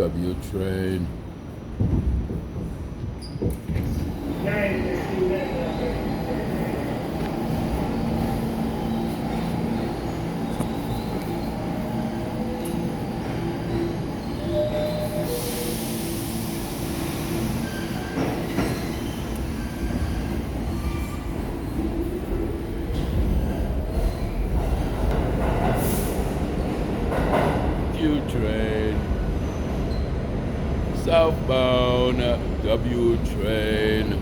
W train. Q train. Southbound W train.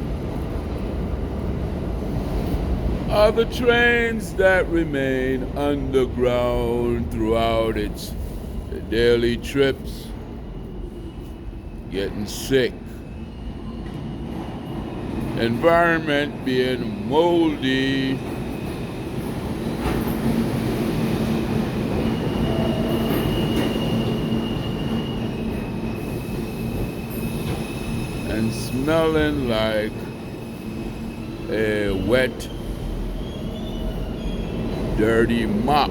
Are the trains that remain underground throughout its daily trips getting sick. Environment being moldy. And smelling like a wet, dirty mop.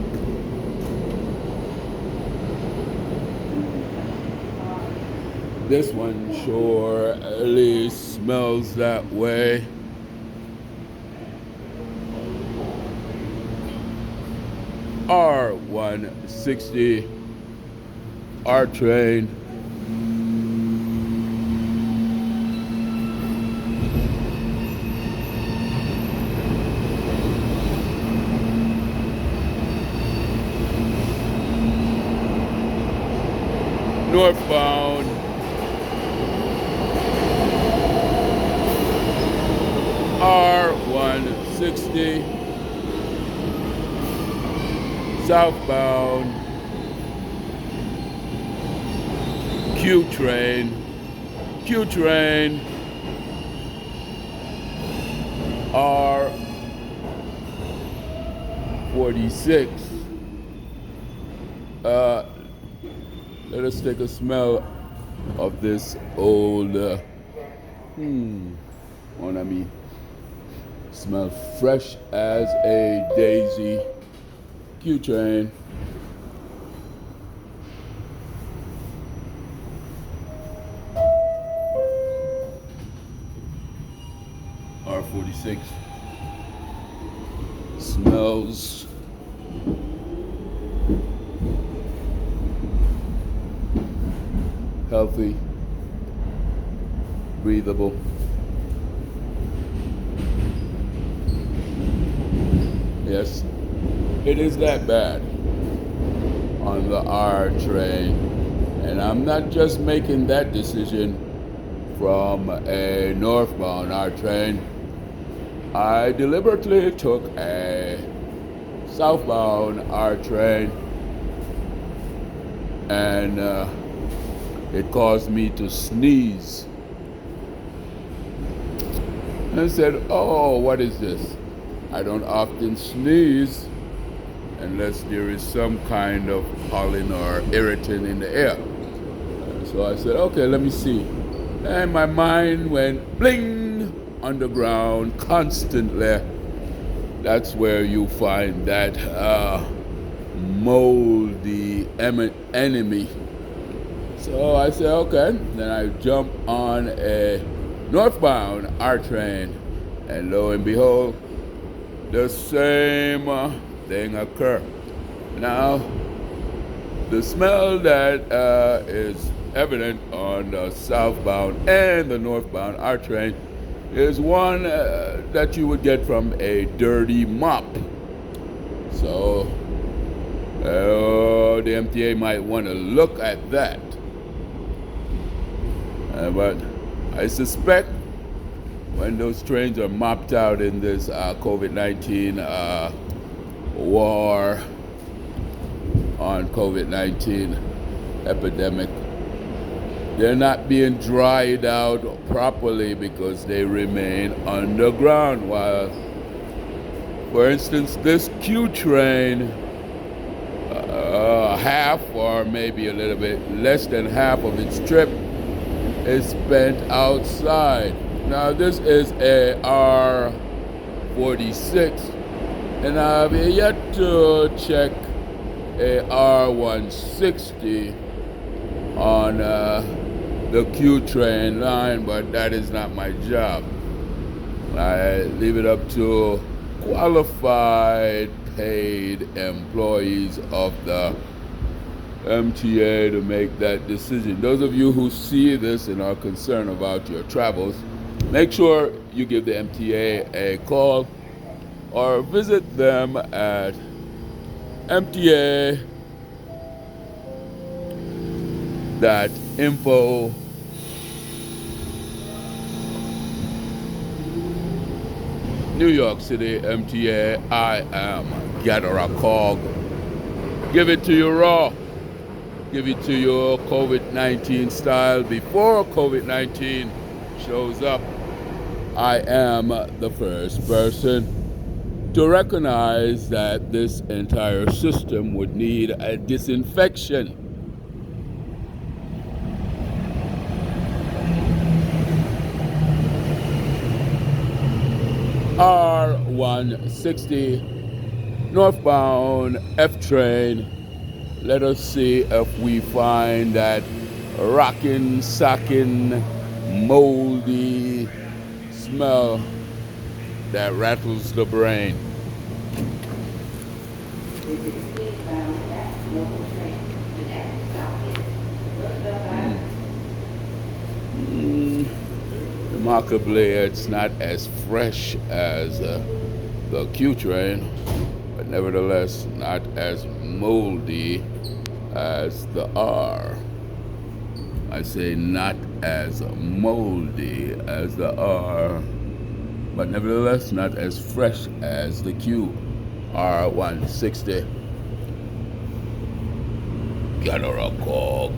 This one surely smells that way. R160 R train. Northbound R160, southbound Q train R46. Let us take a smell of this old, mon ami. Smell fresh as a daisy. Q train. R46 smells healthy, breathable. Yes, it is that bad on the R train. And I'm not just making that decision from a northbound R train. I deliberately took a southbound R train and it caused me to sneeze. And I said, oh, what is this? I don't often sneeze unless there is some kind of pollen or irritant in the air. So I said, okay, let me see. And my mind went bling, underground constantly. That's where you find that moldy enemy. So I said, okay. Then I jumped on a northbound R train, and lo and behold, the same thing occurred. Now, the smell that is evident on the southbound and the northbound R train is one that you would get from a dirty mop. So, the MTA might want to look at that. But I suspect when those trains are mopped out in this COVID-19 war on COVID-19 epidemic, they're not being dried out properly because they remain underground. While, for instance, this Q train, half or maybe a little bit less than half of its trip is spent outside. Now this is a R46, and I've yet to check a R160 on the Q train line, but that is not my job. I leave it up to qualified, paid employees of the MTA to make that decision. Those of you who see this and are concerned about your travels, make sure you give the MTA a call or visit them at MTA.info. New York City MTA. I am Gather a Cog. Give it to you raw. Give it to you COVID-19 style before COVID-19 shows up. I am the first person to recognize that this entire system would need a disinfection. R160 northbound F train. Let us see if we find that rockin', sockin', moldy smell that rattles the brain. Remarkably, it's not as fresh as the Q train, but nevertheless not as moldy as the R. I say not as moldy as the R, but nevertheless not as fresh as the Q. R160. Gather a Cog.